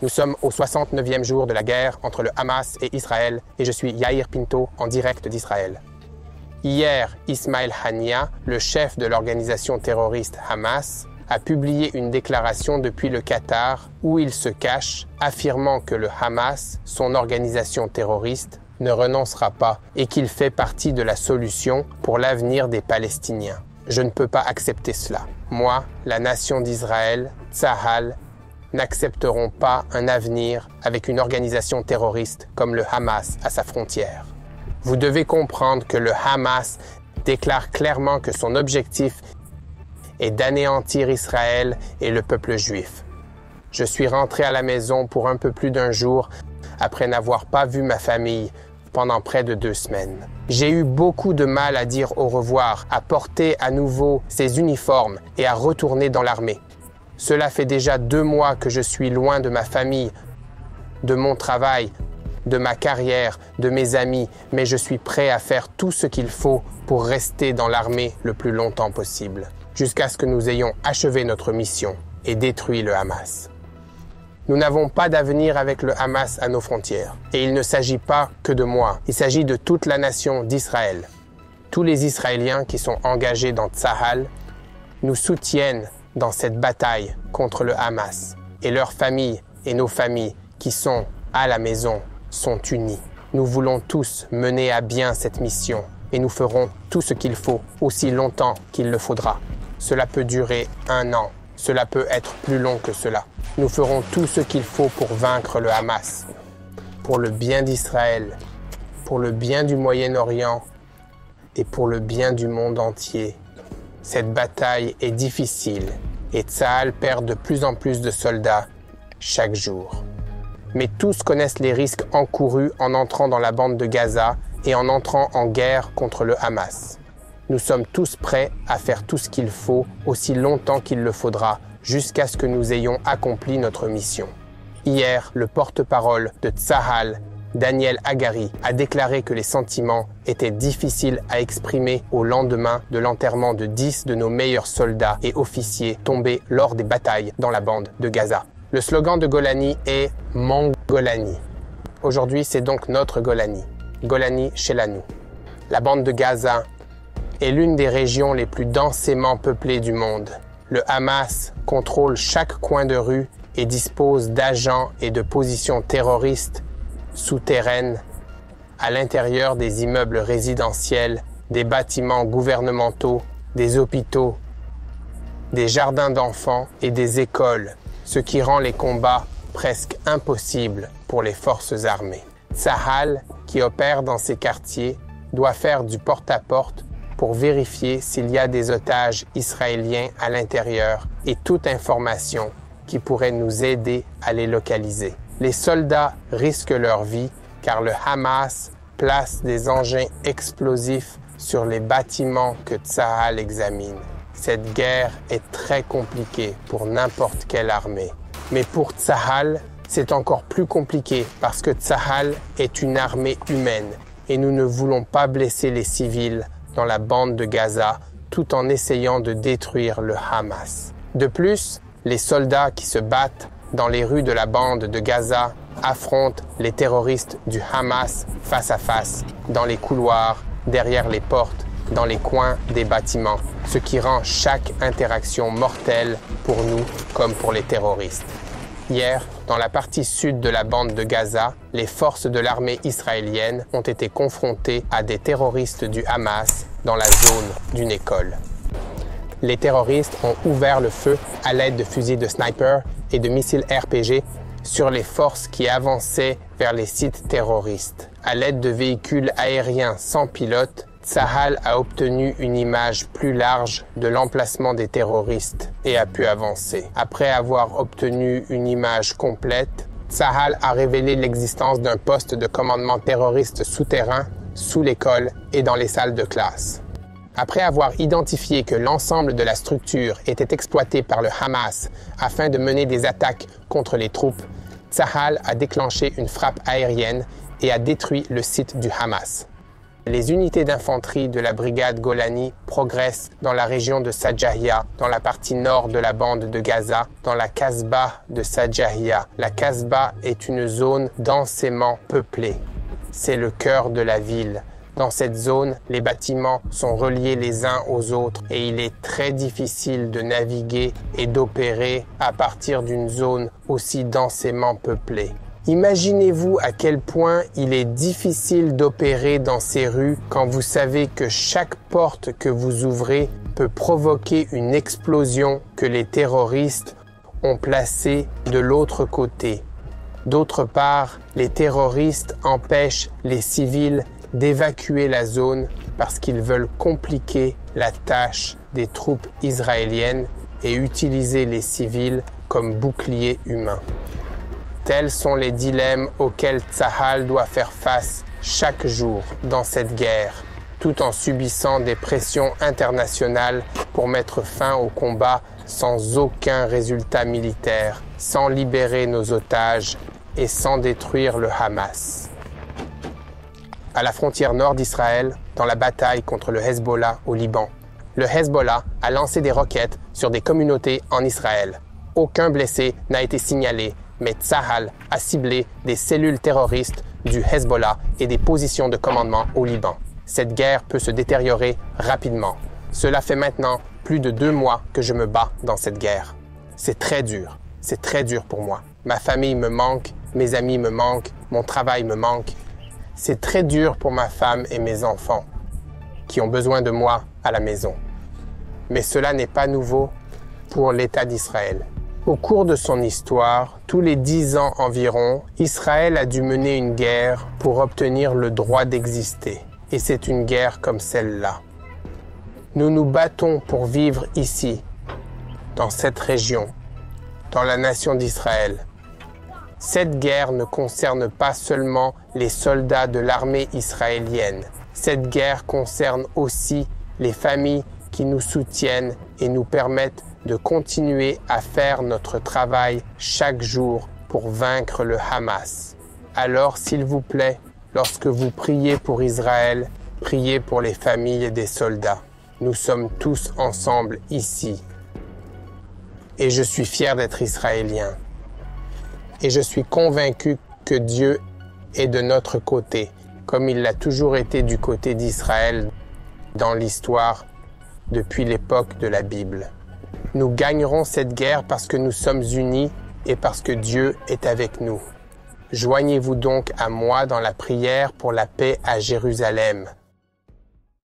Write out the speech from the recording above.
Nous sommes au 69e jour de la guerre entre le Hamas et Israël et je suis Yair Pinto en direct d'Israël. Hier, Ismail Haniyeh, le chef de l'organisation terroriste Hamas, a publié une déclaration depuis le Qatar où il se cache, affirmant que le Hamas, son organisation terroriste, ne renoncera pas et qu'il fait partie de la solution pour l'avenir des Palestiniens. Je ne peux pas accepter cela. Moi, la nation d'Israël, Tsahal, n'accepteront pas un avenir avec une organisation terroriste comme le Hamas à sa frontière. Vous devez comprendre que le Hamas déclare clairement que son objectif est d'anéantir Israël et le peuple juif. Je suis rentré à la maison pour un peu plus d'un jour après n'avoir pas vu ma famille pendant près de 2 semaines. J'ai eu beaucoup de mal à dire au revoir, à porter à nouveau ces uniformes et à retourner dans l'armée. Cela fait déjà 2 mois que je suis loin de ma famille, de mon travail, de ma carrière, de mes amis, mais je suis prêt à faire tout ce qu'il faut pour rester dans l'armée le plus longtemps possible, jusqu'à ce que nous ayons achevé notre mission et détruit le Hamas. Nous n'avons pas d'avenir avec le Hamas à nos frontières. Et il ne s'agit pas que de moi, il s'agit de toute la nation d'Israël. Tous les Israéliens qui sont engagés dans Tsahal nous soutiennent dans cette bataille contre le Hamas. Et leurs familles et nos familles qui sont à la maison sont unies. Nous voulons tous mener à bien cette mission et nous ferons tout ce qu'il faut aussi longtemps qu'il le faudra. Cela peut durer 1 an, cela peut être plus long que cela. Nous ferons tout ce qu'il faut pour vaincre le Hamas, pour le bien d'Israël, pour le bien du Moyen-Orient et pour le bien du monde entier. Cette bataille est difficile et Tsahal perd de plus en plus de soldats chaque jour. Mais tous connaissent les risques encourus en entrant dans la bande de Gaza et en entrant en guerre contre le Hamas. Nous sommes tous prêts à faire tout ce qu'il faut aussi longtemps qu'il le faudra, jusqu'à ce que nous ayons accompli notre mission. Hier, le porte-parole de Tsahal, Daniel Hagari, a déclaré que les sentiments étaient difficiles à exprimer au lendemain de l'enterrement de 10 de nos meilleurs soldats et officiers tombés lors des batailles dans la bande de Gaza. Le slogan de Golani est « Mon Golani ». Aujourd'hui, c'est donc notre Golani, Golani Shelanu. La bande de Gaza est l'une des régions les plus densément peuplées du monde. Le Hamas contrôle chaque coin de rue et dispose d'agents et de positions terroristes souterraines à l'intérieur des immeubles résidentiels, des bâtiments gouvernementaux, des hôpitaux, des jardins d'enfants et des écoles, ce qui rend les combats presque impossibles pour les forces armées. Tsahal, qui opère dans ces quartiers, doit faire du porte-à-porte pour vérifier s'il y a des otages israéliens à l'intérieur et toute information qui pourrait nous aider à les localiser. Les soldats risquent leur vie car le Hamas place des engins explosifs sur les bâtiments que Tsahal examine. Cette guerre est très compliquée pour n'importe quelle armée. Mais pour Tsahal, c'est encore plus compliqué parce que Tsahal est une armée humaine et nous ne voulons pas blesser les civils dans la bande de Gaza, tout en essayant de détruire le Hamas. De plus, les soldats qui se battent dans les rues de la bande de Gaza affrontent les terroristes du Hamas face à face, dans les couloirs, derrière les portes, dans les coins des bâtiments, ce qui rend chaque interaction mortelle pour nous comme pour les terroristes. Hier, dans la partie sud de la bande de Gaza, les forces de l'armée israélienne ont été confrontées à des terroristes du Hamas dans la zone d'une école. Les terroristes ont ouvert le feu à l'aide de fusils de sniper et de missiles RPG sur les forces qui avançaient vers les sites terroristes. À l'aide de véhicules aériens sans pilote, Tsahal a obtenu une image plus large de l'emplacement des terroristes et a pu avancer. Après avoir obtenu une image complète, Tsahal a révélé l'existence d'un poste de commandement terroriste souterrain sous l'école et dans les salles de classe. Après avoir identifié que l'ensemble de la structure était exploité par le Hamas afin de mener des attaques contre les troupes, Tsahal a déclenché une frappe aérienne et a détruit le site du Hamas. Les unités d'infanterie de la brigade Golani progressent dans la région de Sajahia, dans la partie nord de la bande de Gaza, dans la Kasbah de Sajahia. La Kasbah est une zone densément peuplée. C'est le cœur de la ville. Dans cette zone, les bâtiments sont reliés les uns aux autres et il est très difficile de naviguer et d'opérer à partir d'une zone aussi densément peuplée. Imaginez-vous à quel point il est difficile d'opérer dans ces rues quand vous savez que chaque porte que vous ouvrez peut provoquer une explosion que les terroristes ont placée de l'autre côté. D'autre part, les terroristes empêchent les civils d'évacuer la zone parce qu'ils veulent compliquer la tâche des troupes israéliennes et utiliser les civils comme boucliers humains. Tels sont les dilemmes auxquels Tsahal doit faire face chaque jour dans cette guerre, tout en subissant des pressions internationales pour mettre fin au combat sans aucun résultat militaire, sans libérer nos otages et sans détruire le Hamas. À la frontière nord d'Israël, dans la bataille contre le Hezbollah au Liban, le Hezbollah a lancé des roquettes sur des communautés en Israël. Aucun blessé n'a été signalé, mais Tsahal a ciblé des cellules terroristes du Hezbollah et des positions de commandement au Liban. Cette guerre peut se détériorer rapidement. Cela fait maintenant plus de 2 mois que je me bats dans cette guerre. C'est très dur pour moi. Ma famille me manque, mes amis me manquent, mon travail me manque. C'est très dur pour ma femme et mes enfants, qui ont besoin de moi à la maison. Mais cela n'est pas nouveau pour l'État d'Israël. Au cours de son histoire, tous les 10 ans environ, Israël a dû mener une guerre pour obtenir le droit d'exister. Et c'est une guerre comme celle-là. Nous nous battons pour vivre ici, dans cette région, dans la nation d'Israël. Cette guerre ne concerne pas seulement les soldats de l'armée israélienne. Cette guerre concerne aussi les familles qui nous soutiennent et nous permettent de continuer à faire notre travail chaque jour pour vaincre le Hamas. Alors, s'il vous plaît, lorsque vous priez pour Israël, priez pour les familles des soldats. Nous sommes tous ensemble ici. Et je suis fier d'être israélien. Et je suis convaincu que Dieu est de notre côté, comme il l'a toujours été du côté d'Israël dans l'histoire depuis l'époque de la Bible. Nous gagnerons cette guerre parce que nous sommes unis et parce que Dieu est avec nous. Joignez-vous donc à moi dans la prière pour la paix à Jérusalem.